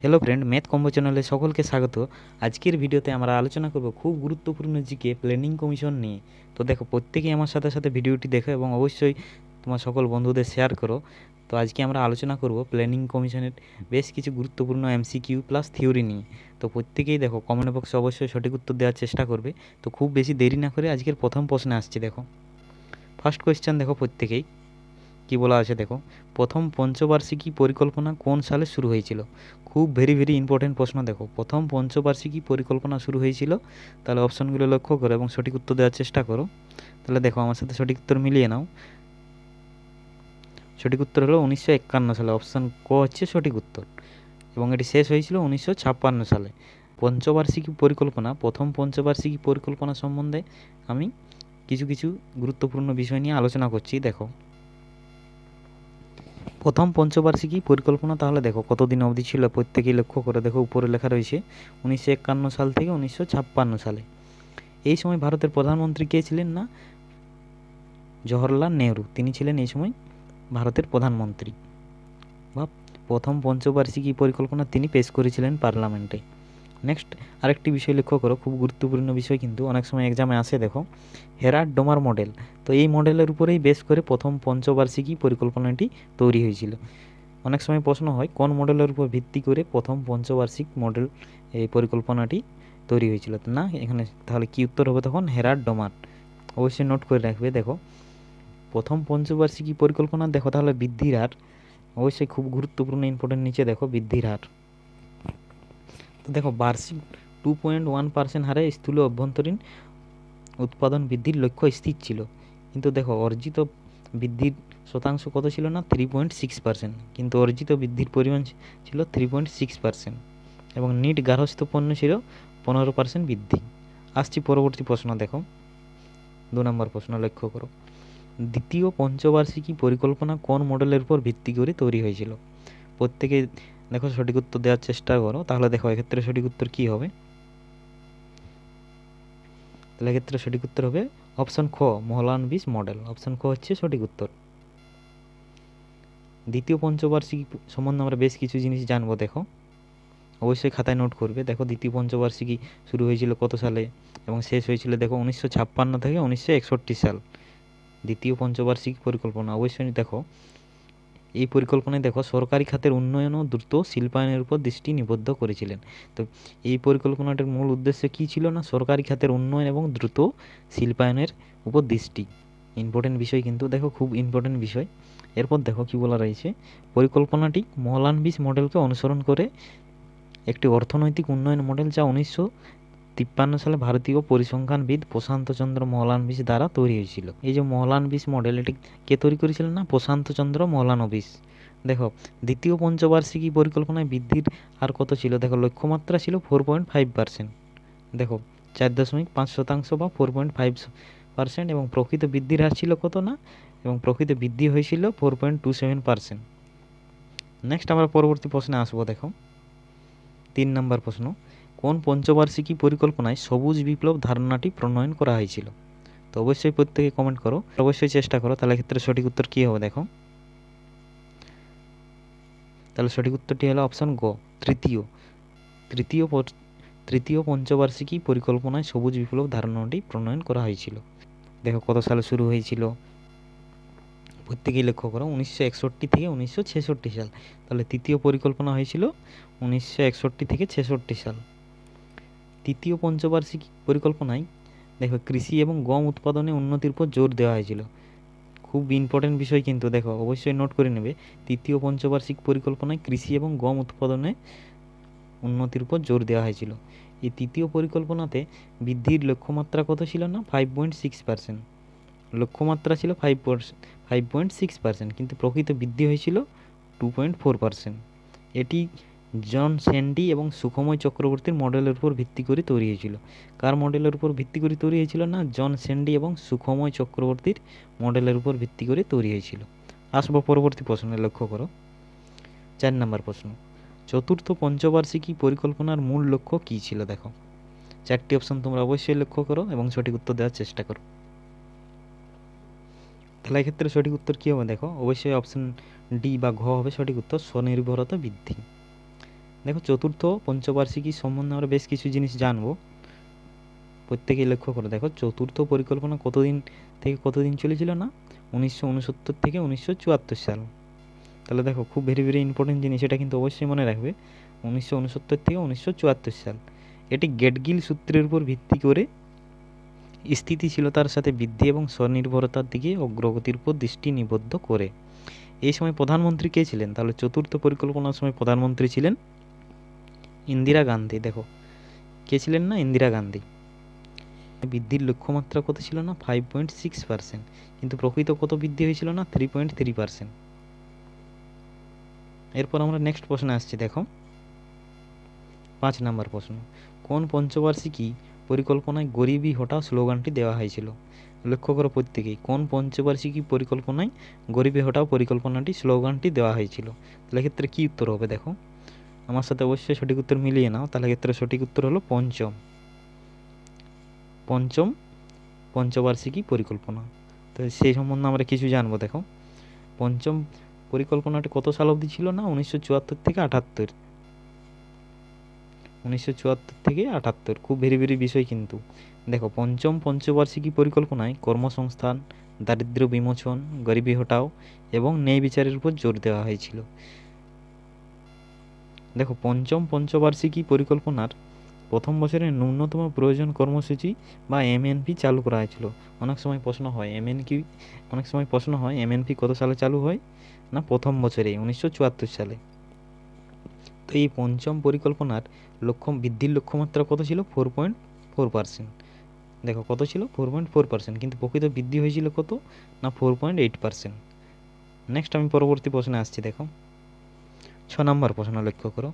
Hello friend, math combo চ্যানেলে সকলকে স্বাগত। আজকের ভিডিওতে আমরা আলোচনা করব খুব গুরুত্বপূর্ণ জিকে প্ল্যানিং কমিশন নিয়ে। তো দেখো, প্রত্যেকেই আমার সাথে সাথে ভিডিওটি দেখো এবং অবশ্যই তোমার সকল বন্ধুদের শেয়ার করো। তো আজকে আমরা আলোচনা করব প্ল্যানিং কমিশনের বেশ কিছু গুরুত্বপূর্ণ এমসিকিউ প্লাস থিওরি নিয়ে। তো প্রত্যেকেই দেখো কমেন্ট বক্সে অবশ্যই সঠিক উত্তর দেওয়ার চেষ্টা করবে। তো খুব বেশি দেরি না করে আজকের প্রথম প্রশ্নে আসছি। দেখো, ফার্স্ট কোয়েশ্চেন দেখো প্রত্যেকেই কি বলা আছে। দেখো, প্রথম পঞ্চবার্ষিকী পরিকল্পনা কোন সালে শুরু হয়েছিল? খুব ভেরি ইম্পর্টেন্ট প্রশ্ন। দেখো, প্রথম পঞ্চবার্ষিকী পরিকল্পনা শুরু হয়েছিল, তাহলে অপশনগুলো লক্ষ্য করো এবং সঠিক উত্তর দেওয়ার চেষ্টা করো। তাহলে দেখো, আমার সাথে সঠিক উত্তর মিলিয়ে নাও। সঠিক উত্তর হলো 1951 সালে। অপশন ক হচ্ছে সঠিক উত্তর, এবং এটি শেষ হয়েছিল 1956 সালে। পঞ্চবার্ষিকী পরিকল্পনা, প্রথম পঞ্চবার্ষিকী পরিকল্পনা সম্বন্ধে আমি কিছু গুরুত্বপূর্ণ বিষয় নিয়ে আলোচনা করছি। দেখো, প্রথম পঞ্চবার্ষিকী পরিকল্পনা তাহলে দেখো কতদিন অবধি ছিল, প্রত্যেকেই লক্ষ্য করে দেখো, উপরে লেখা রয়েছে 1951 সাল থেকে 1956 সালে। এই সময় ভারতের প্রধানমন্ত্রী কে ছিলেন? না, জওহরলাল নেহরু। তিনি ছিলেন এই সময় ভারতের প্রধানমন্ত্রী, বা প্রথম পঞ্চবার্ষিকী পরিকল্পনা তিনি পেশ করেছিলেন পার্লামেন্টে। নেক্সট আরেকটি বিষয় লক্ষ্য করো, খুব গুরুত্বপূর্ণ বিষয়, কিন্তু অনেক সময় এক্সামে আসে। দেখো, হেরাল্ড ডোমার মডেল। তো এই মডেলের উপরেই বেশ করে প্রথম পঞ্চবার্ষিকী পরিকল্পনাটি তৈরি হয়েছিল। অনেক সময় প্রশ্ন হয় কোন মডেলের উপর ভিত্তি করে প্রথম পঞ্চবার্ষিক মডেল এই পরিকল্পনাটি তৈরি হয়েছিল। না, এখানে তাহলে কি উত্তর হবে তখন? হেরাল্ড ডোমার। অবশ্যই নোট করে রাখবে। দেখো, প্রথম পঞ্চবার্ষিকী পরিকল্পনা দেখো তাহলে বৃদ্ধির হার, অবশ্যই খুব গুরুত্বপূর্ণ ইম্পর্টেন্ট। নিচে দেখো বৃদ্ধির হার। তো দেখো, বার্ষিক 2.1% হারে স্থূল অভ্যন্তরীণ উৎপাদন বৃদ্ধির লক্ষ্য স্থির ছিল, কিন্তু দেখো অর্জিত বৃদ্ধির শতাংশ কত ছিল? না, 3.6%, কিন্তু অর্জিত বৃদ্ধির পরিমাণ ছিল 3.6%, এবং নিট গার্হস্থ্য পণ্য ছিল 15% বৃদ্ধি। আসছি পরবর্তী প্রশ্ন। দেখো, 2 নম্বর প্রশ্ন লক্ষ্য করো, দ্বিতীয় পঞ্চবার্ষিকী পরিকল্পনা কোন মডেলের উপর ভিত্তি করে তৈরি হয়েছিল? প্রত্যেকে দেখো সঠিক উত্তর দেওয়ার চেষ্টা করো। তাহলে দেখো এক্ষেত্রে সঠিক উত্তর কী হবে? তাহলে এক্ষেত্রে সঠিক উত্তর হবে অপশন খ, মহলানবিশ মডেল। অপশন খ হচ্ছে সঠিক উত্তর। দ্বিতীয় পঞ্চবার্ষিকী সম্বন্ধে আমরা বেশ কিছু জিনিস জানবো। দেখো, অবশ্যই খাতায় নোট করবে। দেখো, দ্বিতীয় পঞ্চবার্ষিকী শুরু হয়েছিল কত সালে এবং শেষ হয়েছিল দেখো 1956 থেকে 1961 সাল। দ্বিতীয় পঞ্চবার্ষিকী পরিকল্পনা অবশ্যই দেখো, এই পরিকল্পনায় দেখো সরকারি খাতের উন্নয়ন ও দ্রুত শিল্পায়নের উপর দৃষ্টি নিবদ্ধ করেছিলেন। তো এই পরিকল্পনাটির মূল উদ্দেশ্য কী ছিল? না, সরকারি খাতের উন্নয়ন এবং দ্রুত শিল্পায়নের উপর দৃষ্টি। ইম্পর্টেন্ট বিষয়, কিন্তু দেখো খুব ইম্পর্টেন্ট বিষয়। এরপর দেখো কি বলা রয়েছে, পরিকল্পনাটি মহলানবিশ মডেলকে অনুসরণ করে একটি অর্থনৈতিক উন্নয়ন মডেল, যা 1953 সালে ভারতীয় পরিসংখ্যানবিদ প্রশান্ত চন্দ্র মহলানবিশ দ্বারা তৈরি হয়েছিল। এই যে মহলানবিশ মডেল, এটি কে তৈরি করেছিলেন? না, প্রশান্ত চন্দ্র মহলানবিশ। দেখো, দ্বিতীয় পঞ্চবার্ষিকী পরিকল্পনায় বৃদ্ধির হার কত ছিল? দেখো, লক্ষ্যমাত্রা ছিল 4.5%। দেখো, 4.5% বা 4.5%, এবং প্রকৃত বৃদ্ধির হার ছিল কত? না, এবং প্রকৃত বৃদ্ধি হয়েছিল 4.27%। নেক্সট আমরা পরবর্তী প্রশ্নে আসবো। দেখো, 3 নম্বর প্রশ্ন, কোন পঞ্চবার্ষিকী পরিকল্পনায় সবুজ বিপ্লব ধারণাটি প্রণয়ন করা হয়েছিল? তো অবশ্যই প্রত্যেকে কমেন্ট করো, অবশ্যই চেষ্টা করো। তাহলে ক্ষেত্রে সঠিক উত্তর কী হবে? দেখো, তাহলে সঠিক উত্তরটি হলো অপশন গ, তৃতীয় তৃতীয় তৃতীয় পঞ্চবার্ষিকী পরিকল্পনায় সবুজ বিপ্লব ধারণাটি প্রণয়ন করা হয়েছিল। দেখো কত সালে শুরু হয়েছিল, প্রত্যেকেই লক্ষ্য করো, 1961 থেকে 1966 সাল। তাহলে তৃতীয় পরিকল্পনা হয়েছিল 1961 থেকে 66 সাল। তৃতীয় পঞ্চবার্ষিকী পরিকল্পনায় দেখো কৃষি এবং গম উৎপাদনে উন্নতির উপর জোর দেওয়া হয়েছিল। খুব ইম্পর্টেন্ট বিষয়, কিন্তু দেখো অবশ্যই নোট করে নেবে। তৃতীয় পঞ্চবার্ষিক পরিকল্পনায় কৃষি এবং গম উৎপাদনে উন্নতির উপর জোর দেওয়া হয়েছিল। এই তৃতীয় পরিকল্পনাতে বৃদ্ধির লক্ষ্যমাত্রা কত ছিল? না, 5.6%। লক্ষ্যমাত্রা ছিল 5.6%, কিন্তু প্রকৃত বৃদ্ধি হয়েছিল 2.4%। এটি জন স্যান্ডি এবং সুখময় চক্রবর্তীর মডেলের উপর ভিত্তি করে তৈরি হয়েছিল। কার মডেলের উপর ভিত্তি করে তৈরি হয়েছিল? না, জন স্যান্ডি এবং সুখময় চক্রবর্তীর মডেলের উপর ভিত্তি করে তৈরি হয়েছিল। আসবো পরবর্তী প্রশ্নে, লক্ষ্য করো 4 নম্বর প্রশ্ন, চতুর্থ পঞ্চবার্ষিকী পরিকল্পনার মূল লক্ষ্য কী ছিল? দেখো, 4টি অপশন তোমরা অবশ্যই লক্ষ্য করো এবং সঠিক উত্তর দেওয়ার চেষ্টা করো। তাহলে এক্ষেত্রে সঠিক উত্তর কী হবে? দেখো, অবশ্যই অপশন ডি বা ঘ হবে সঠিক উত্তর, স্বনির্ভরতা বৃদ্ধি। দেখো চতুর্থ পঞ্চবার্ষিকী সম্বন্ধে আমরা বেশ কিছু জিনিস জানবো, প্রত্যেকেই লক্ষ্য করে দেখো। চতুর্থ পরিকল্পনা কতদিন থেকে কতদিন চলেছিল না 1969 থেকে 1974 সাল। তাহলে দেখো খুব ভেরি ভেরি ইম্পর্টেন্ট জিনিস, এটা কিন্তু অবশ্যই মনে রাখবে। 1969 থেকে 1974 সাল। এটি গেটগিল সূত্রের উপর ভিত্তি করে স্থিতিশীলতার সাথে বৃদ্ধি এবং স্বনির্ভরতার দিকে অগ্রগতির উপর দৃষ্টি নিবদ্ধ করে। এই সময় প্রধানমন্ত্রী কে ছিলেন? তাহলে চতুর্থ পরিকল্পনার সময় প্রধানমন্ত্রী ছিলেন ইন্দিরা গান্ধী। দেখো কে ছিলেন না? ইন্দিরা গান্ধী। বৃদ্ধির লক্ষ্যমাত্রা কত ছিল না? 5.6%, কিন্তু প্রকৃত কত বৃদ্ধি হয়েছিল না? 3.3%। এরপর আমরা নেক্সট প্রশ্নে আসছি, দেখো 5 নম্বর প্রশ্ন। কোন পঞ্চবার্ষিকী পরিকল্পনায় গরিবি হটাও স্লোগানটি দেওয়া হয়েছিল? লক্ষ্য করো প্রত্যেকেই, কোন পঞ্চবার্ষিকী পরিকল্পনায় গরিবি হটাও পরিকল্পনাটি স্লোগানটি দেওয়া হয়েছিল? তাহলে ক্ষেত্রে কি উত্তর হবে? দেখো আমার সাথে অবশ্যই সঠিক উত্তর মিলিয়ে নাও। তাহলে ক্ষেত্রে সঠিক উত্তর হলো পঞ্চম পঞ্চবার্ষিকী পরিকল্পনা। তো সেই সম্বন্ধে আমরা কিছু জানবো। দেখো পঞ্চম পরিকল্পনাটি কত সাল অবধি ছিল না? 1974 থেকে 78। 1974 থেকে 78, খুব ভেরি ভেরি বিষয় কিন্তু। দেখো পঞ্চম পঞ্চবার্ষিকী পরিকল্পনায় কর্মসংস্থান, দারিদ্র্য বিমোচন, গরিবি হটাও এবং ন্যায় বিচারের উপর জোর দেওয়া হয়েছিল। দেখো পঞ্চম পঞ্চবার্ষিকী পরিকল্পনার প্রথম বছরে ন্যূনতম প্রয়োজন কর্মসূচি বা এমএনপি চালু করা হয়েছিল। অনেক সময় প্রশ্ন হয় এমএনপি কত সালে চালু হয় না? প্রথম বছরে 1974 সালে। তো এই পঞ্চম পরিকল্পনার বৃদ্ধির লক্ষ্যমাত্রা কত ছিল? 4.4%। দেখো কত ছিল? 4.4%, কিন্তু প্রকৃত বৃদ্ধি হয়েছিল কত না? 4.8%। নেক্সট আমি পরবর্তী প্রশ্নে আসছি। দেখো 6 নম্বর প্রশ্ন লক্ষ্য করো,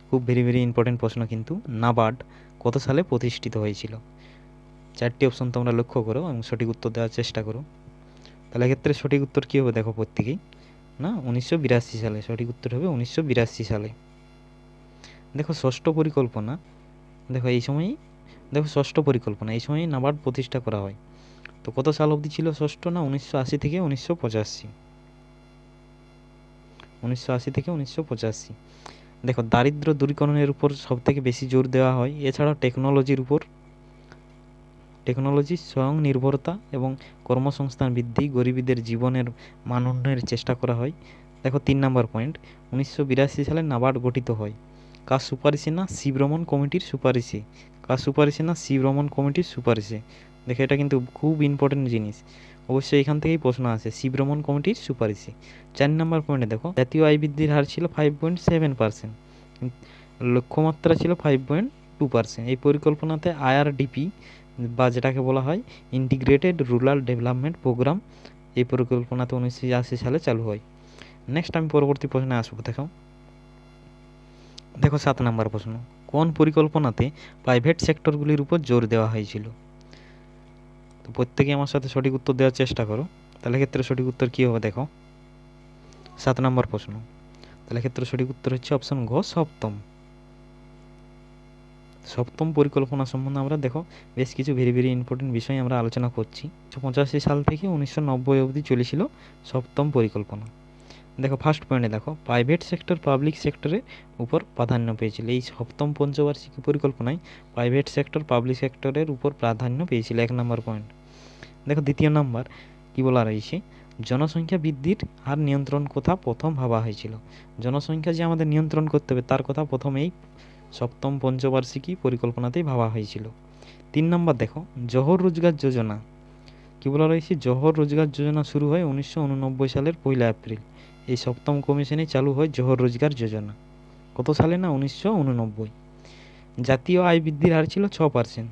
খুব ভেরি ভেরি ইম্পর্টেন্ট প্রশ্ন কিন্তু। নাবার্ড কত সালে প্রতিষ্ঠিত হয়েছিল? 4টি অপশন তোমরা লক্ষ্য করো এবং সঠিক উত্তর দেওয়ার চেষ্টা করো। তাহলে ক্ষেত্রে সঠিক উত্তর কী হবে? দেখো প্রত্যেকেই না 1982 সালে। সঠিক উত্তর হবে 1982 সালে। দেখো ষষ্ঠ পরিকল্পনা, ষষ্ঠ পরিকল্পনা এই সময়ই নাবার্ড প্রতিষ্ঠা করা হয়। তো কত সাল অবধি ছিল ষষ্ঠ না? 1980 থেকে 1985। 1980 থেকে 1985। দেখো দারিদ্র দূরীকরণের উপর সবথেকে বেশি জোর দেওয়া হয়। এছাড়াও টেকনোলজি স্বয়ংনির্ভরতা এবং কর্মসংস্থান বৃদ্ধি, গরিবীদের জীবনের মান উন্নয়নের চেষ্টা করা হয়। দেখো 3 নম্বর পয়েন্ট, 1982 সালে নাবার্ড গঠিত হয়। কার সুপারিশে না? শিবরমন কমিটির সুপারিশে। কার সুপারিশে না? শিবরমন কমিটির সুপারিশে। দেখো এটা কিন্তু খুব ইম্পর্টেন্ট জিনিস, অবশ্যই এখান থেকেই প্রশ্ন আসে, শিবরমন কমিটির সুপারিশে। 4 নম্বর পয়েন্টে দেখো জাতীয় আয় বৃদ্ধির হার ছিল 5.7%, লক্ষ্যমাত্রা ছিল 5.2%। এই পরিকল্পনাতে আইআরডিপি বা যেটাকে বলা হয় ইন্টিগ্রেটেড রুরাল ডেভেলপমেন্ট প্রোগ্রাম, এই পরিকল্পনাতে 1980 সালে চালু হয়। নেক্সট আমি পরবর্তী প্রশ্নে আসবো। দেখো 7 নম্বর প্রশ্ন, কোন পরিকল্পনাতে প্রাইভেট সেক্টরগুলির উপর জোর দেওয়া হয়েছিল? তো প্রত্যেকে আমার সাথে সঠিক উত্তর দেওয়ার চেষ্টা করো। তাহলে ক্ষেত্রে সঠিক উত্তর কী হবে? দেখো 7 নম্বর প্রশ্ন, তাহলে ক্ষেত্রে সঠিক উত্তর হচ্ছে অপশন ঘ, সপ্তম পরিকল্পনা সম্বন্ধে আমরা দেখো বেশ কিছু ভেরি ভেরি ইম্পর্টেন্ট বিষয় আমরা আলোচনা করছি। 1985 সাল থেকে 1990 অবধি চলেছিল সপ্তম পরিকল্পনা। দেখো ফার্স্ট পয়েন্টে দেখো প্রাইভেট সেক্টর পাবলিক সেক্টরের উপর প্রাধান্য পেয়েছিল। এই সপ্তম পঞ্চবার্ষিকী পরিকল্পনায় প্রাইভেট সেক্টর পাবলিক সেক্টরের উপর প্রাধান্য পেয়েছিল, 1 নম্বর পয়েন্ট। দেখো দ্বিতীয় নাম্বার কী বলা রয়েছে, জনসংখ্যা বৃদ্ধির হার নিয়ন্ত্রণ কথা প্রথম ভাবা হয়েছিল। জনসংখ্যা যে আমাদের নিয়ন্ত্রণ করতে হবে তার কথা প্রথমেই সপ্তম পঞ্চবার্ষিকী পরিকল্পনাতেই ভাবা হয়েছিল। 3 নম্বর দেখো জওহর রোজগার যোজনা, কী বলা রয়েছে, জওহর রোজগার যোজনা শুরু হয় 1989 সালের 1 এপ্রিল। এই সপ্তম কমিশনে চালু হয় জওহর রোজগার যোজনা। কত সালে না? 1989। জাতীয় আয় বৃদ্ধির হার ছিল 6%,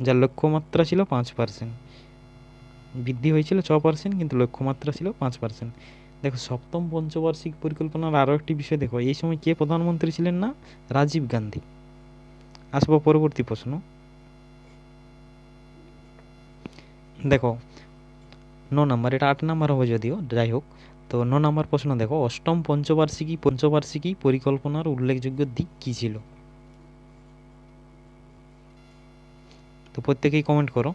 যার লক্ষ্যমাত্রা ছিল 5%। বৃদ্ধি হয়েছিল 6%, কিন্তু লক্ষ্যমাত্রা ছিল 5%। দেখো সপ্তম পঞ্চবার্ষিক পরিকল্পনার আরও একটি বিষয় দেখো, এই সময় কে প্রধানমন্ত্রী ছিলেন না? রাজীব গান্ধী। আসবো পরবর্তী প্রশ্ন। দেখো 9 নম্বর, এটা 8 নম্বর হবে যদিও, যাই হোক। তো 9 নম্বর প্রশ্ন দেখো, অষ্টম পঞ্চবার্ষিকী পরিকল্পনার উল্লেখযোগ্য দিক কী ছিল? তো প্রত্যেকেই কমেন্ট করো।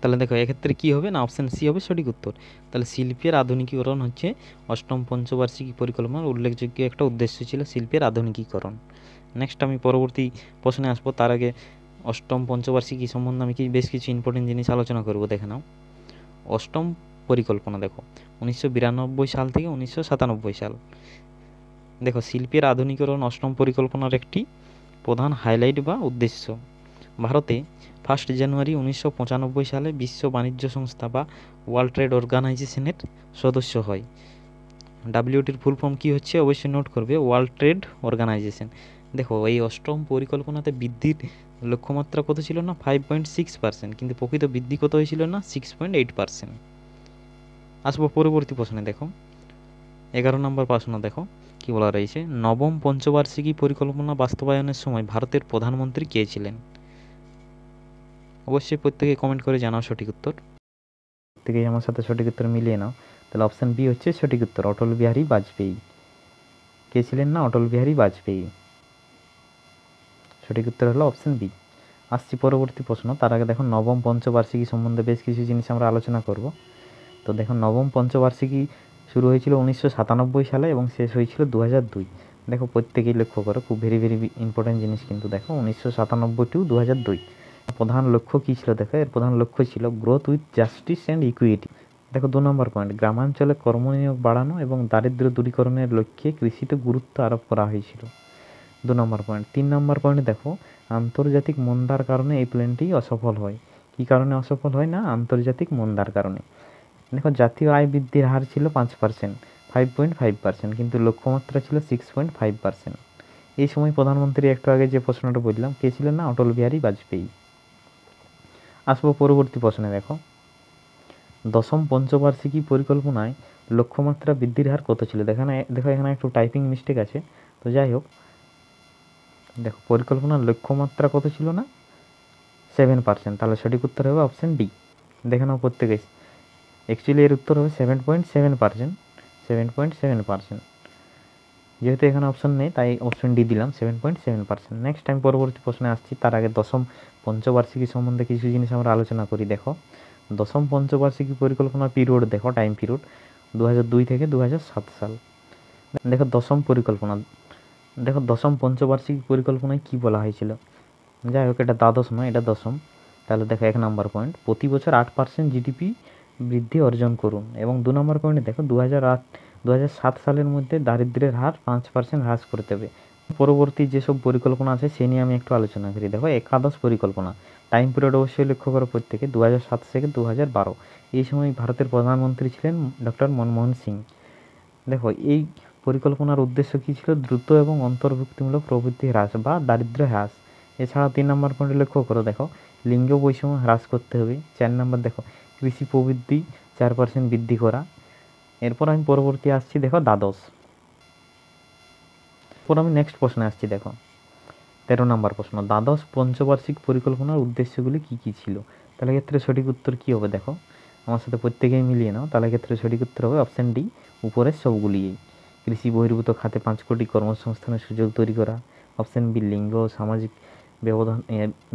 তাহলে দেখো এক্ষেত্রে কী হবে না, অপশান সি হবে সঠিক উত্তর। তাহলে শিল্পের আধুনিকীকরণ হচ্ছে অষ্টম পঞ্চবার্ষিকী পরিকল্পনার উল্লেখযোগ্য একটা উদ্দেশ্য ছিল, শিল্পের আধুনিকীকরণ। নেক্সট আমি পরবর্তী প্রশ্নে আসবো, তার আগে অষ্টম পঞ্চবার্ষিকী সম্বন্ধে আমি বেশ কিছু ইম্পর্টেন্ট জিনিস আলোচনা করব। দেখে নাও, অষ্টম পরিকল্পনা দেখো 1992 সাল থেকে 1997 সাল। দেখো শিল্পের আধুনিকীকরণ অষ্টম পরিকল্পনার একটি প্রধান হাইলাইট বা উদ্দেশ্য। ভারতে 1 জানুয়ারি 1995 সালে বিশ্ব বাণিজ্য সংস্থা বা ওয়ার্ল্ড ট্রেড অর্গানাইজেশনের সদস্য হয়। ডাব্লিউটির ফুল ফর্ম কী হচ্ছে অবশ্যই নোট করবে, ওয়ার্ল্ড ট্রেড অর্গানাইজেশন। দেখো এই অষ্টম পরিকল্পনাতে বৃদ্ধির লক্ষ্যমাত্রা কত ছিল না, 5.6%, কিন্তু প্রকৃত বৃদ্ধি কত হয়েছিল না, 6.8%। আসবো পরবর্তী প্রশ্নে। দেখো 11 নম্বর প্রশ্ন দেখো কি বলা রয়েছে, নবম পঞ্চবার্ষিকী পরিকল্পনা বাস্তবায়নের সময় ভারতের প্রধানমন্ত্রী কে ছিলেন? অবশ্যই প্রত্যেকে কমেন্ট করে জানাও সঠিক উত্তর। প্রত্যেকেই আমার সাথে সঠিক উত্তর মিলিয়ে নাও। তাহলে অপশান বি হচ্ছে সঠিক উত্তর, অটল বিহারী বাজপেয়ী। কে ছিলেন না, অটল বিহারী বাজপেয়ী। সঠিক উত্তর হলো অপশান বি। আসছি পরবর্তী প্রশ্ন, তার আগে দেখো নবম পঞ্চবার্ষিকী সম্বন্ধে বেশ কিছু জিনিস আমরা আলোচনা করব। তো দেখো নবম পঞ্চবার্ষিকী শুরু হয়েছিল 1997 সালে এবং শেষ হয়েছিল 2002। দেখো প্রত্যেকেই লক্ষ্য করো, খুব ভেরি ভেরি ইম্পর্টেন্ট জিনিস কিন্তু। দেখো 1997 টু 2002 প্রধান লক্ষ্য কী ছিল? দেখো এর প্রধান লক্ষ্য ছিল growth with justice and equity. দেখো 2 নম্বর পয়েন্ট, গ্রামাঞ্চলে কর্মনিয়োগ বাড়ানো এবং দারিদ্র্য দূরীকরণের লক্ষ্যে কৃষিতে গুরুত্ব আরোপ করা হয়েছিল। 2 নম্বর পয়েন্ট। 3 নম্বর পয়েন্টে দেখো আন্তর্জাতিক মন্দার কারণে এই প্ল্যানটি অসফল হয়। কী কারণে অসফল হয় না, আন্তর্জাতিক মন্দার কারণে। দেখো জাতীয় আয় বৃদ্ধির হার ছিল 5%, 5.5%, কিন্তু লক্ষ্যমাত্রা ছিল 6.5%। এই সময় প্রধানমন্ত্রী একটু আগে যে প্রশ্নটা বললাম কে ছিলেন না, অটল বিহারী বাজপেয়ী। আসবো পরবর্তী প্রশ্নে। দেখো দশম পঞ্চবার্ষিকী পরিকল্পনায় লক্ষ্যমাত্রা বৃদ্ধির হার কত ছিল? দেখো এখানে একটু টাইপিং মিস্টেক আছে, তো যাই হোক। দেখো পরিকল্পনার লক্ষ্যমাত্রা কত ছিল না, 7%। তাহলে সঠিক উত্তর হবে অপশান ডি। দেখে নাও প্রত্যেকে, অ্যাকচুয়ালি এর উত্তর হবে 7.7%, 7.7%। যেহেতু এখানে অপশন নেই তাই অপশন ডি দিলাম, 7.7%। নেক্সট আমি পরবর্তী প্রশ্নে আসছি, তার আগে দশম পঞ্চবার্ষিকী সম্বন্ধে কিছু জিনিস আমরা আলোচনা করি। দেখো দশম পঞ্চবার্ষিকী পরিকল্পনা পিরিয়ড, দেখো টাইম পিরিয়ড 2002 থেকে 2007 সাল। দেখো দশম পরিকল্পনা, দেখো দশম পঞ্চবার্ষিকী পরিকল্পনায় কি বলা হয়েছিল? যাই হোক, এটা দ্বাদশ নয়, এটা দশম। তাহলে দেখো 1 নম্বর পয়েন্ট, প্রতি বছর 8% জিডিপি বৃদ্ধি অর্জন করুন। এবং 2 নম্বর পয়েন্টে দেখো 2007 সালের মধ্যে দারিদ্র্যের হার 5% হ্রাস করতে হবে। পরবর্তী যেসব পরিকল্পনা আছে সে নিয়ে আমি একটু আলোচনা করি। দেখো একাদশ পরিকল্পনা, টাইম পিরিয়ড অবশ্যই লক্ষ্য করো প্রত্যেকে, 2007 থেকে 2012। এই সময় ভারতের প্রধানমন্ত্রী ছিলেন ডক্টর মনমোহন সিং। দেখো এই পরিকল্পনার উদ্দেশ্য কী ছিল? দ্রুত এবং অন্তর্ভুক্তিমূলক প্রবৃদ্ধি হ্রাস বা দারিদ্র্য হ্রাস। এছাড়া 3 নম্বর পয়েন্টে লক্ষ্য করো, দেখো লিঙ্গ বৈষম্য হ্রাস করতে হবে। 4 নম্বর দেখো কৃষি প্রবৃদ্ধি 4% বৃদ্ধি করা। এরপর আমি পরবর্তী আসছি, দেখো দ্বাদশ। এরপর আমি নেক্সট প্রশ্নে আসছি। দেখো 13 নম্বর প্রশ্ন, দ্বাদশ পঞ্চবার্ষিক পরিকল্পনার উদ্দেশ্যগুলি কী কী ছিল? তাহলে ক্ষেত্রে সঠিক উত্তর কী হবে? দেখো আমার সাথে প্রত্যেকেই মিলিয়ে নাও। তাহলে ক্ষেত্রে সঠিক উত্তর হবে অপশান ডি, উপরের সবগুলিই। কৃষি বহির্ভূত খাতে 5 কোটি কর্মসংস্থানের সুযোগ তৈরি করা। অপশান বি, লিঙ্গ ও সামাজিক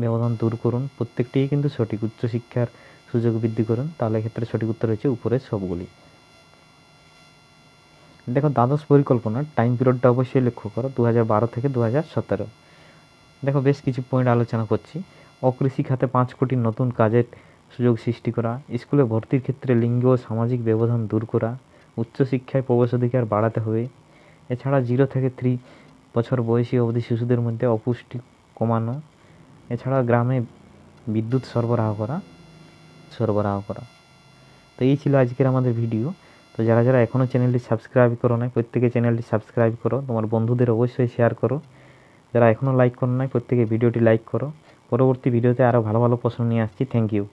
ব্যবধান দূর করুন। প্রত্যেকটিই কিন্তু সঠিক। উচ্চশিক্ষার সুযোগ বৃদ্ধি করুন। তাহলে ক্ষেত্রে সঠিক উত্তর হচ্ছে উপরের সবগুলি। দেখো দ্বাদশ পরিকল্পনার টাইম পিরিয়ডটা অবশ্যই লক্ষ্য করো, 2012 থেকে 2017। দেখো বেশ কিছু পয়েন্ট আলোচনা করছি। অকৃষি খাতে 5 কোটি নতুন কাজের সুযোগ সৃষ্টি করা, স্কুলে ভর্তির ক্ষেত্রে লিঙ্গ ও সামাজিক ব্যবধান দূর করা, উচ্চশিক্ষায় প্রবেশাধিকার বাড়াতে হবে। এছাড়া 0 থেকে 3 বছর বয়সী অবধি শিশুদের মধ্যে অপুষ্টি কমানো। এছাড়া গ্রামে বিদ্যুৎ সরবরাহ করা। তো এই ছিল আজকের আমাদের ভিডিও। তো যারা যারা এখনও চ্যানেলটি সাবস্ক্রাইব করো নাই প্রত্যেকে চ্যানেলটি সাবস্ক্রাইব করো, তোমার বন্ধুদের অবশ্যই শেয়ার করো। যারা এখনও লাইক করো নাই প্রত্যেকে ভিডিওটি লাইক করো। পরবর্তী ভিডিওতে আরও ভালো ভালো প্রশ্ন নিয়ে আসছি। Thank you.